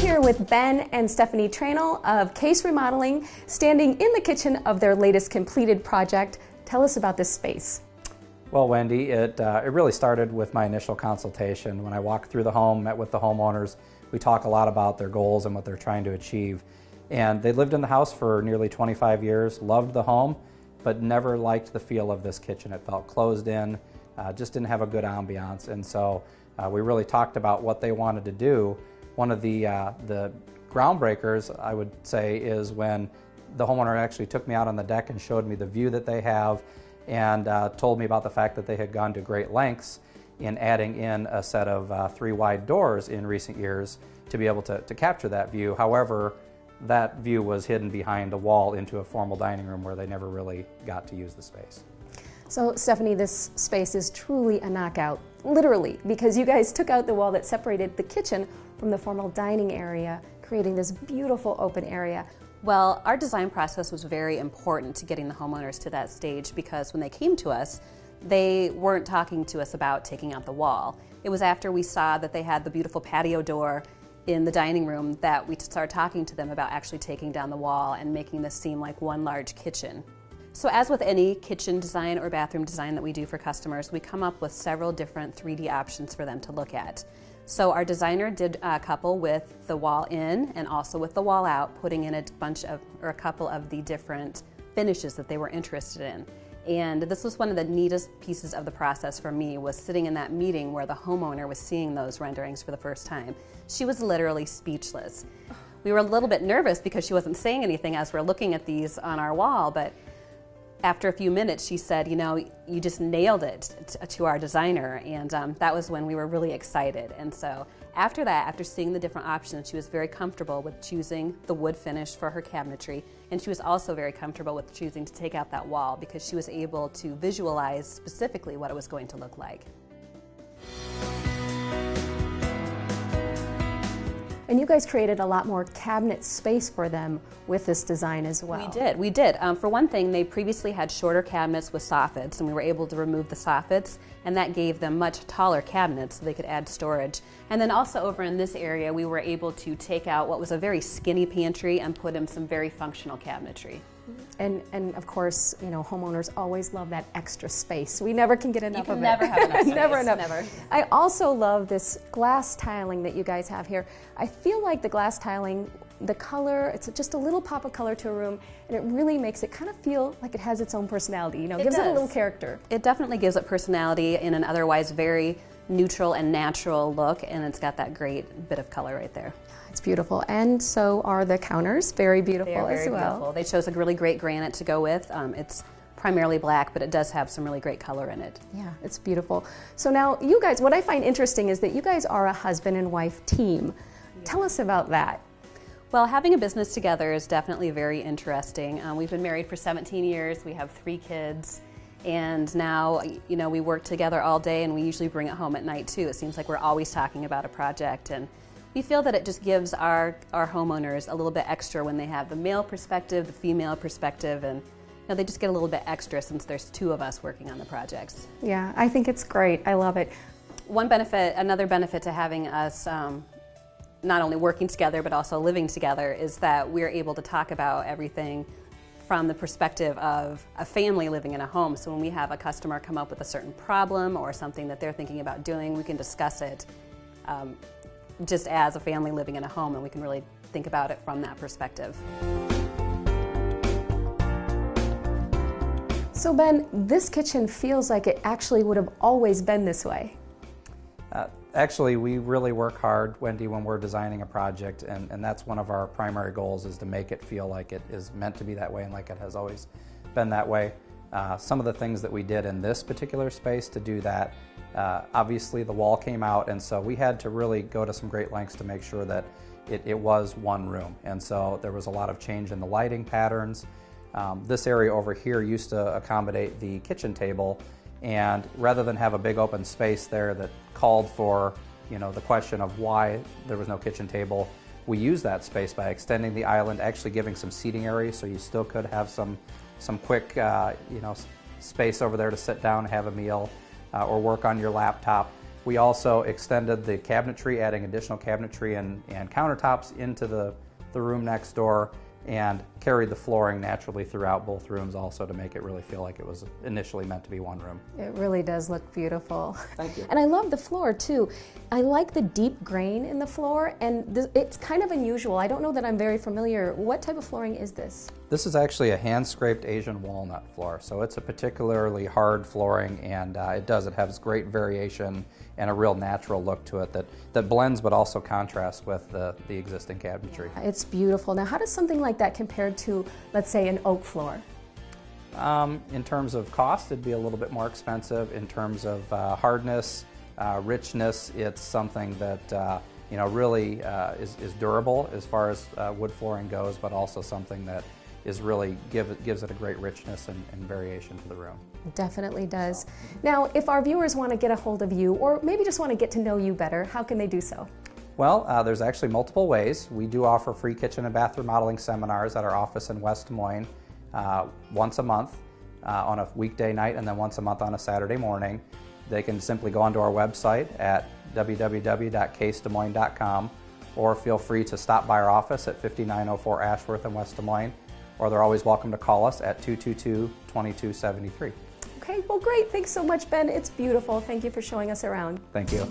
here with Ben and Stephanie Trainell of Case Remodeling, standing in the kitchen of their latest completed project. Tell us about this space. Well, Wendy, it really started with my initial consultation. When I walked through the home, met with the homeowners, we talk a lot about their goals and what they're trying to achieve. And they lived in the house for nearly 25 years, loved the home, but never liked the feel of this kitchen. It felt closed in, just didn't have a good ambiance. And so we really talked about what they wanted to do. One of the groundbreakers, I would say, is when the homeowner actually took me out on the deck and showed me the view that they have, and told me about the fact that they had gone to great lengths in adding in a set of 3 wide doors in recent years to be able to capture that view. However, that view was hidden behind a wall into a formal dining room where they never really got to use the space. So Stephanie, this space is truly a knockout, literally, because you guys took out the wall that separated the kitchen from the formal dining area, creating this beautiful open area. Well, our design process was very important to getting the homeowners to that stage, because when they came to us, they weren't talking to us about taking out the wall. It was after we saw that they had the beautiful patio door in the dining room that we started talking to them about actually taking down the wall and making this seem like one large kitchen. So as with any kitchen design or bathroom design that we do for customers, we come up with several different 3D options for them to look at. So our designer did a couple with the wall in and also with the wall out, putting in a couple of the different finishes that they were interested in. And this was one of the neatest pieces of the process for me, was sitting in that meeting where the homeowner was seeing those renderings for the first time. She was literally speechless. We were a little bit nervous because she wasn't saying anything as we're looking at these on our wall, but after a few minutes, she said, you know, you just nailed it to our designer, and that was when we were really excited. And so after that, after seeing the different options, she was very comfortable with choosing the wood finish for her cabinetry, and she was also very comfortable with choosing to take out that wall because she was able to visualize specifically what it was going to look like. And you guys created a lot more cabinet space for them with this design as well. We did. For one thing, they previously had shorter cabinets with soffits, and we were able to remove the soffits, and that gave them much taller cabinets so they could add storage. And then also over in this area, we were able to take out what was a very skinny pantry and put in some very functional cabinetry. And of course, you know, homeowners always love that extra space. We never can get enough of it. You can never have enough space. Never enough. Never. I also love this glass tiling that you guys have here. I feel like the glass tiling, the color, it's just a little pop of color to a room, and it really makes it kind of feel like it has its own personality, you know, gives it a little character. It definitely gives it personality in an otherwise very neutral and natural look, and it's got that great bit of color right there. It's beautiful, and so are the counters. Very beautiful as well. Beautiful. They chose a really great granite to go with. It's primarily black, but it does have some really great color in it. Yeah, it's beautiful. So now you guys, what I find interesting is that you guys are a husband and wife team. Yeah. Tell us about that. Well, having a business together is definitely very interesting. We've been married for 17 years. We have 3 kids. And now, you know, we work together all day, and we usually bring it home at night too. It seems like we're always talking about a project, and we feel that it just gives our homeowners a little bit extra when they have the male perspective, the female perspective, and you know, they just get a little bit extra since there's 2 of us working on the projects. Yeah, I think it's great. I love it. Another benefit to having us not only working together but also living together is that we're able to talk about everything from the perspective of a family living in a home. So when we have a customer come up with a certain problem or something that they're thinking about doing, we can discuss it just as a family living in a home, and we can really think about it from that perspective. So Ben, this kitchen feels like it actually would have always been this way. Actually, we really work hard, Wendy, when we're designing a project, and that's one of our primary goals, is to make it feel like it is meant to be that way and like it has always been that way. Some of the things that we did in this particular space to do that, obviously the wall came out, and so we had to really go to some great lengths to make sure that it was one room. And so there was a lot of change in the lighting patterns. This area over here used to accommodate the kitchen table, and rather than have a big open space there that called for, you know, the question of why there was no kitchen table, we used that space by extending the island, actually giving some seating area so you still could have some quick, you know, space over there to sit down, have a meal, or work on your laptop. We also extended the cabinetry, adding additional cabinetry and countertops into the room next door, and carried the flooring naturally throughout both rooms also to make it really feel like it was initially meant to be one room. It really does look beautiful. Thank you. And I love the floor too. I like the deep grain in the floor, and it's kind of unusual. I don't know that I'm very familiar. What type of flooring is this? This is actually a hand-scraped Asian walnut floor, so it's a particularly hard flooring, and it has great variation and a real natural look to it that blends but also contrasts with the existing cabinetry. It's beautiful. Now, how does something like that compare to, let's say, an oak floor? In terms of cost, it'd be a little bit more expensive. In terms of hardness, richness, it's something that really is durable as far as wood flooring goes, but also something that is really gives it a great richness and variation to the room. It definitely does. Now, if our viewers want to get a hold of you, or maybe just want to get to know you better, how can they do so? Well, there's actually multiple ways. We do offer free kitchen and bath remodeling seminars at our office in West Des Moines once a month on a weekday night, and then once a month on a Saturday morning. They can simply go onto our website at www.casedesmoines.com, or feel free to stop by our office at 5904 Ashworth in West Des Moines, or they're always welcome to call us at 222-2273. Okay, well, great. Thanks so much, Ben. It's beautiful. Thank you for showing us around. Thank you.